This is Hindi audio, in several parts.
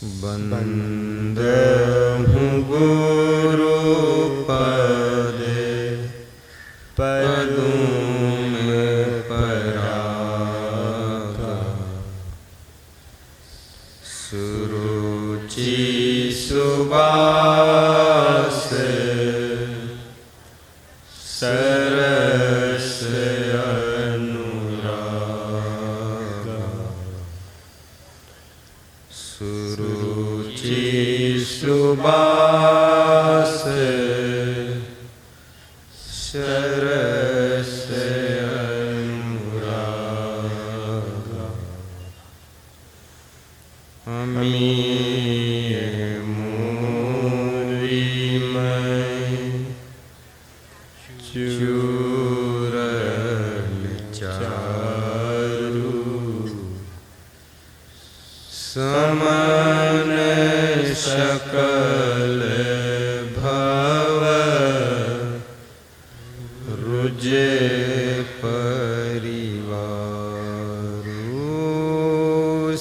बंदहु गुरु पदे पदुम परागा सुरुचि सुबास सरस अनुरागा सुरुचि सुबास सरस अनुरागा अमीय मूरिमय चूरल चारु समन सकल भव रुजे परिवारु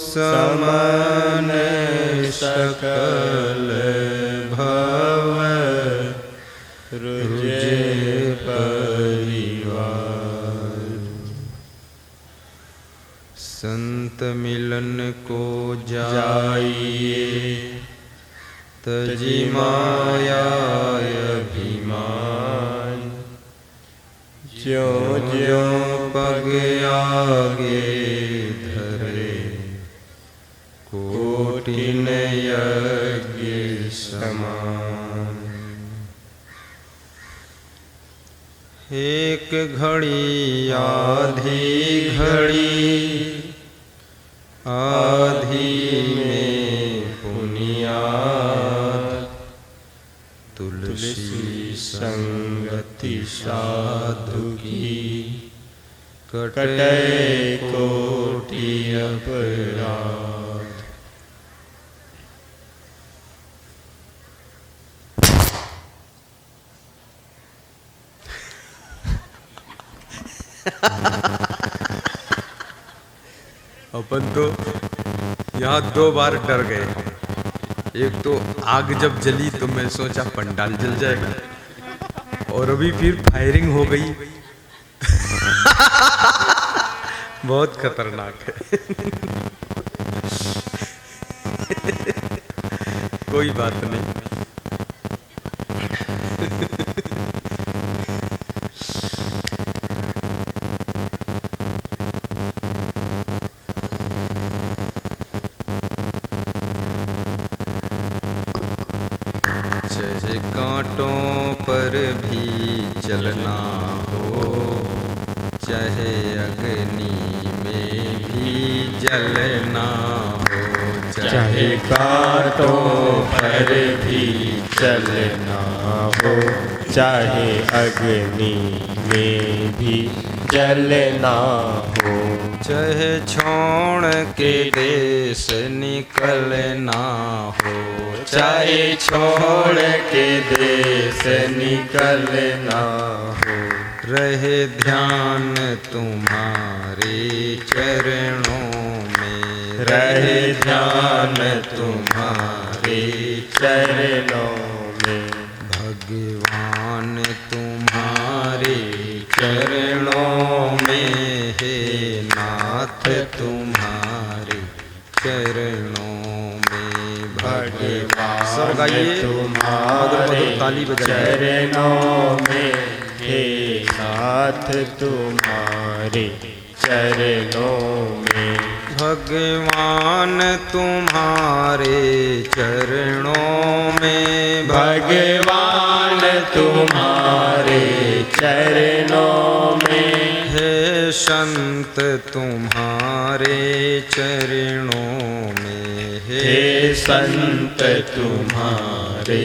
समन सकल भव रुजे परिवार संत मिलन को जाइए तजी माया अभिमान ज्यों ज्यों पग आगे धरे कोटिन यज्ञ समान एक घड़ी आधी घड़ी आधी में पुनियाद तुलसी संगति साधु की कटे कोटि अपराध। अपन तो यहाँ 2 बार डर गए। एक तो आग जब जली तो मैं सोचा पंडाल जल जाएगा, और अभी फिर फायरिंग हो गई। बहुत खतरनाक है। कोई बात नहीं। चाहे कांटों पर भी चलना हो, चाहे अग्नि में भी जलना हो, चाहे कांटों पर भी चलना हो, चाहे अग्नि में भी जलना हो, चाहे छोड़ के देश निकलना हो, चाहे छोड़ के देश निकलना हो, रहे ध्यान तुम्हारे चरणों में, रहे ध्यान तुम्हारे चरणों में, भगवान तुम्हारे चरणों में है नाथ तुम्हारे चरणों में, भगवान तुम्हारे चरणों में हे नाथ तुम्हारे चरणों में, भगवान तुम्हारे चरणों में, भगवान तुम्हारे चरणों में, हे संत तुम्हारे चरणों में, हे संत तुम्हारे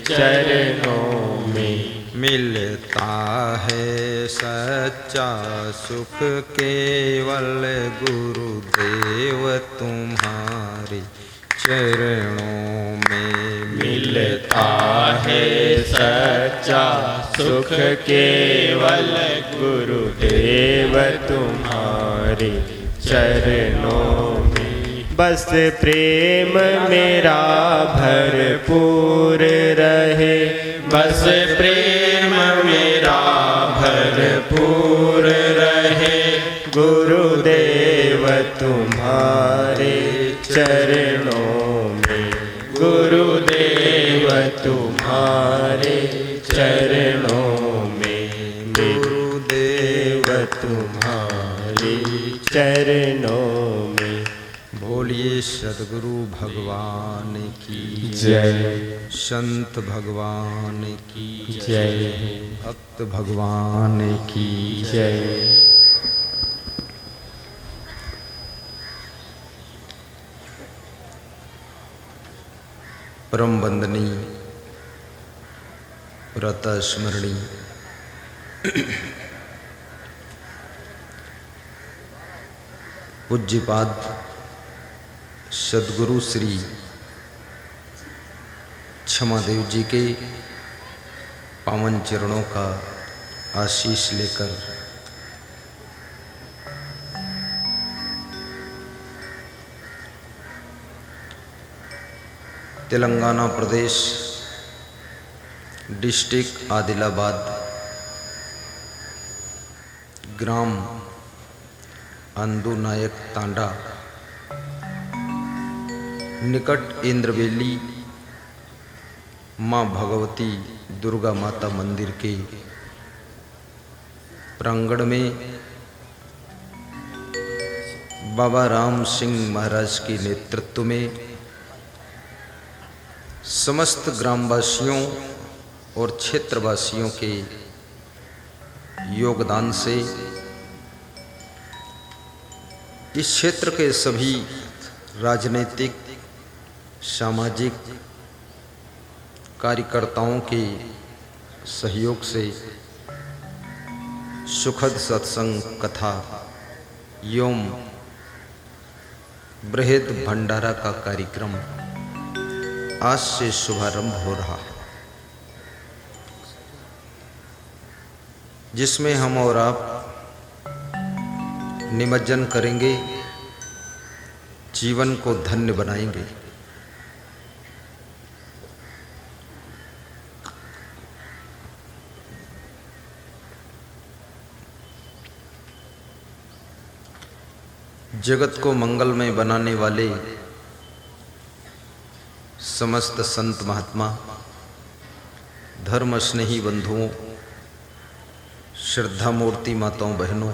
चरणों में, मिलता है सच्चा सुख केवल गुरुदेव तुम्हारे चरणों में, मिलता है सच्चा सुख केवल गुरुदेव तुम्हारे चरणों में, बस प्रेम मेरा भरपूर रहे, बस प्रेम मेरा भरपूर रहे। गुरुदेव तुम्हारे चरणों में, गुरुदेव तुम्हारे चरणों में, गुरुदेव तुम्हारे चरणों में। बोलिए सद्गुरु भगवान की जय, संत भगवान की जय, भक्त भगवान की जय। परम वंदनीय व्रत स्मरणी पूज्यपाद सद्गुरु श्री क्षमादेव जी के पावन चरणों का आशीष लेकर तेलंगाना प्रदेश डिस्ट्रिक्ट आदिलाबाद ग्राम अंदू नायक तांडा निकट इंद्रवेली माँ भगवती दुर्गा माता मंदिर के प्रांगण में बाबा राम सिंह महाराज के नेतृत्व में समस्त ग्रामवासियों और क्षेत्रवासियों के योगदान से इस क्षेत्र के सभी राजनीतिक, सामाजिक कार्यकर्ताओं के सहयोग से सुखद सत्संग कथा एवं बृहद भंडारा का कार्यक्रम आज से शुभारंभ हो रहा है, जिसमें हम और आप निमज्जन करेंगे, जीवन को धन्य बनाएंगे। जगत को मंगलमय बनाने वाले समस्त संत महात्मा, धर्म स्नेही बंधुओं, श्रद्धा मूर्ति माताओं बहनों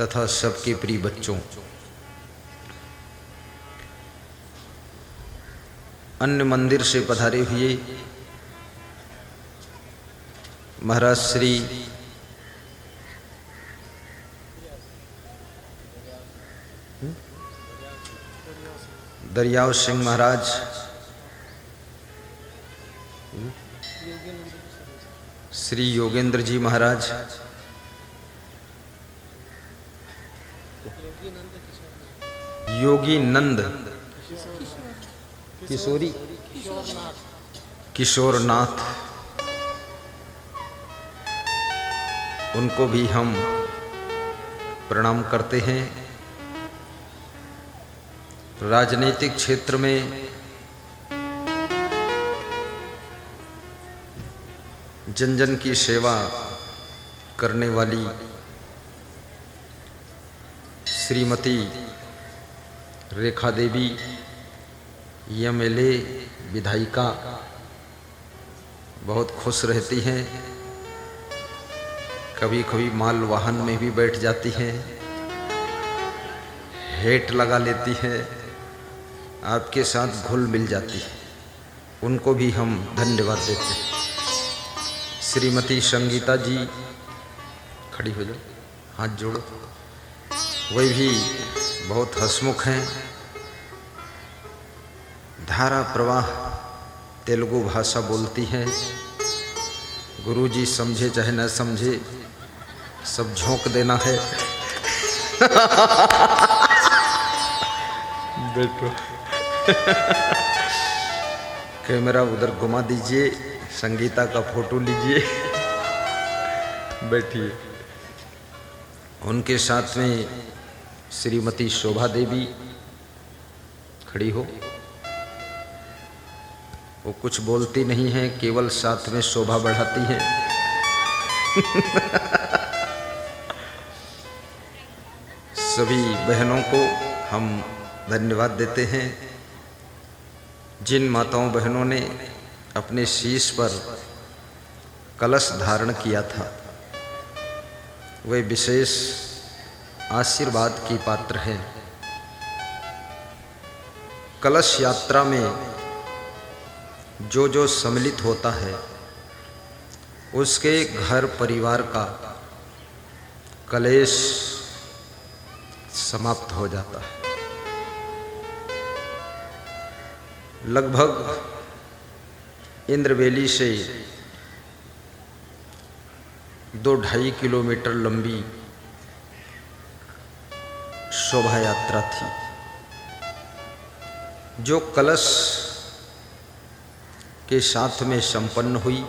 तथा सबके प्रिय बच्चों, अन्य मंदिर से पधारे हुए महाराज श्री दरियाव सिंह महाराज, श्री योगेंद्र जी महाराज, योगी नंद किशोरी किशोरनाथ, उनको भी हम प्रणाम करते हैं। राजनीतिक क्षेत्र में जन जन की सेवा करने वाली श्रीमती रेखा देवी एमएलए विधायिका बहुत खुश रहती हैं, कभी कभी माल वाहन में भी बैठ जाती हैं, हेट लगा लेती हैं, आपके साथ घुल मिल जाती है, उनको भी हम धन्यवाद देते हैं। श्रीमती संगीता जी खड़ी हो जाओ, हाथ जोड़ो, वही भी बहुत हंसमुख हैं, धारा प्रवाह तेलुगु भाषा बोलती हैं। गुरुजी समझे चाहे न समझे सब झोंक देना है। बैठो। कैमरा उधर घुमा दीजिए, संगीता का फोटो लीजिए, बैठिए। उनके साथ में श्रीमती शोभा देवी खड़ी हो। वो कुछ बोलती नहीं है, केवल साथ में शोभा बढ़ाती है। सभी बहनों को हम धन्यवाद देते हैं, जिन माताओं बहनों ने अपने शीश पर कलश धारण किया था, वे विशेष आशीर्वाद की पात्र हैं। कलश यात्रा में जो जो सम्मिलित होता है, उसके घर परिवार का कलेश समाप्त हो जाता है। लगभग इंद्रवेली से 2-2.5 किलोमीटर लंबी शोभा यात्रा थी, जो कलश के साथ में संपन्न हुई।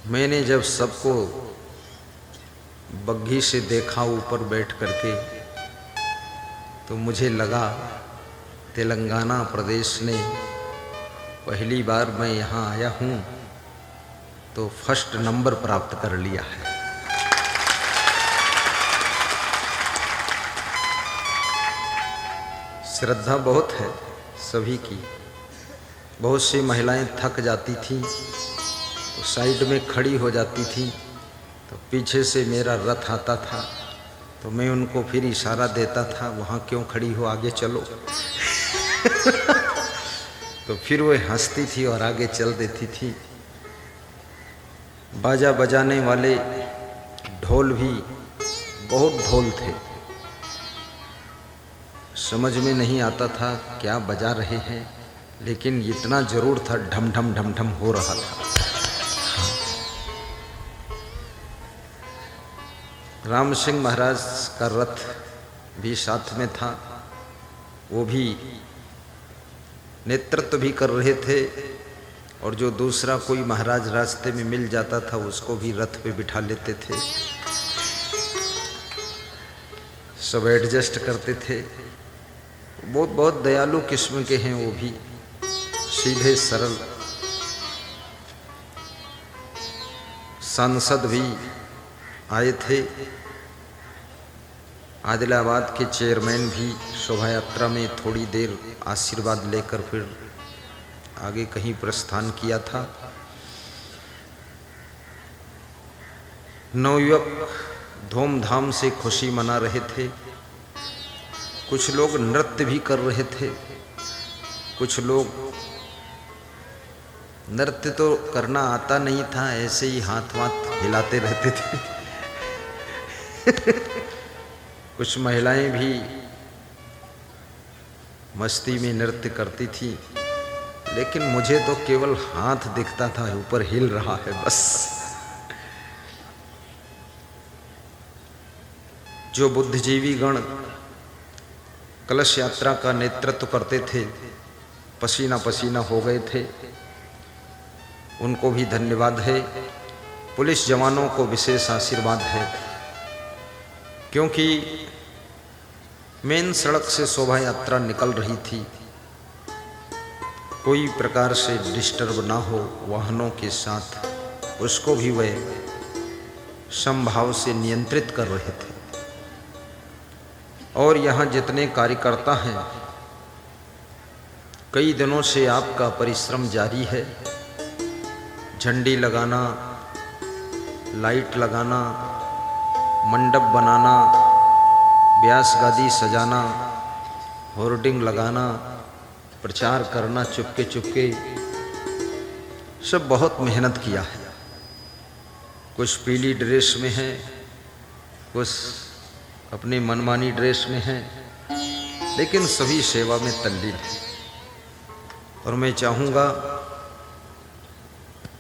मैंने जब सबको बग्घी से देखा ऊपर बैठ करके, तो मुझे लगा तेलंगाना प्रदेश ने पहली बार मैं यहाँ आया हूँ तो फर्स्ट नंबर प्राप्त कर लिया है। श्रद्धा बहुत है सभी की। बहुत सी महिलाएं थक जाती थीं तो साइड में खड़ी हो जाती थीं, तो पीछे से मेरा रथ आता था तो मैं उनको फिर इशारा देता था, वहाँ क्यों खड़ी हो, आगे चलो। तो फिर वह हंसती थी और आगे चल देती थी। बाजा बजाने वाले ढोल भी बहुत ढोल थे, समझ में नहीं आता था क्या बजा रहे हैं, लेकिन इतना जरूर था ढम ढम ढम ढम हो रहा था। राम सिंह महाराज का रथ भी साथ में था, वो भी नेतृत्व भी कर रहे थे, और जो दूसरा कोई महाराज रास्ते में मिल जाता था उसको भी रथ पे बिठा लेते थे। सब एडजस्ट करते थे। बहुत दयालु किस्म के हैं वो भी, सीधे सरल। सांसद भी आए थे, आदिलाबाद के चेयरमैन भी शोभा यात्रा में थोड़ी देर आशीर्वाद लेकर फिर आगे कहीं प्रस्थान किया था। नवयुवक धूमधाम से खुशी मना रहे थे, कुछ लोग नृत्य भी कर रहे थे, कुछ लोग नृत्य तो करना आता नहीं था, ऐसे ही हाथ वाथ हिलाते रहते थे। कुछ महिलाएं भी मस्ती में नृत्य करती थी, लेकिन मुझे तो केवल हाथ दिखता था ऊपर हिल रहा है बस। जो बुद्धिजीवी गण कलश यात्रा का नेतृत्व करते थे पसीना पसीना हो गए थे, उनको भी धन्यवाद है। पुलिस जवानों को विशेष आशीर्वाद है, क्योंकि मेन सड़क से शोभा यात्रा निकल रही थी, कोई प्रकार से डिस्टर्ब ना हो वाहनों के साथ, उसको भी वे समभाव से नियंत्रित कर रहे थे। और यहाँ जितने कार्यकर्ता हैं, कई दिनों से आपका परिश्रम जारी है। झंडी लगाना, लाइट लगाना, मंडप बनाना, व्यास गादी सजाना, होर्डिंग लगाना, प्रचार करना चुपके चुपके, सब बहुत मेहनत किया है। कुछ पीली ड्रेस में हैं, कुछ अपने मनमानी ड्रेस में हैं, लेकिन सभी सेवा में तल्लीन है। और मैं चाहूँगा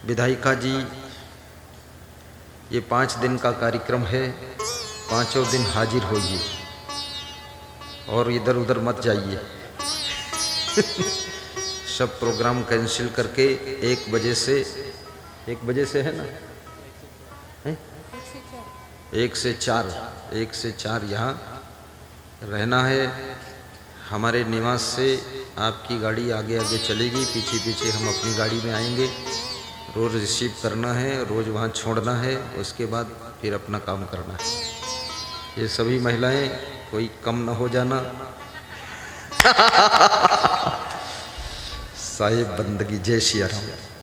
विधायिका जी, ये 5 दिन का कार्यक्रम है, 5 दिन हाजिर होइए और इधर उधर मत जाइए। सब प्रोग्राम कैंसिल करके 1 बजे से है ना, 1 से 4 यहाँ रहना है। हमारे निवास से आपकी गाड़ी आगे आगे चलेगी, पीछे पीछे हम अपनी गाड़ी में आएंगे। रोज़ रिसीव करना है, रोज़ वहाँ छोड़ना है, उसके बाद फिर अपना काम करना है। ये सभी महिलाएं कोई कम न हो जाना। साहिब बंदगी। जय सिया राम।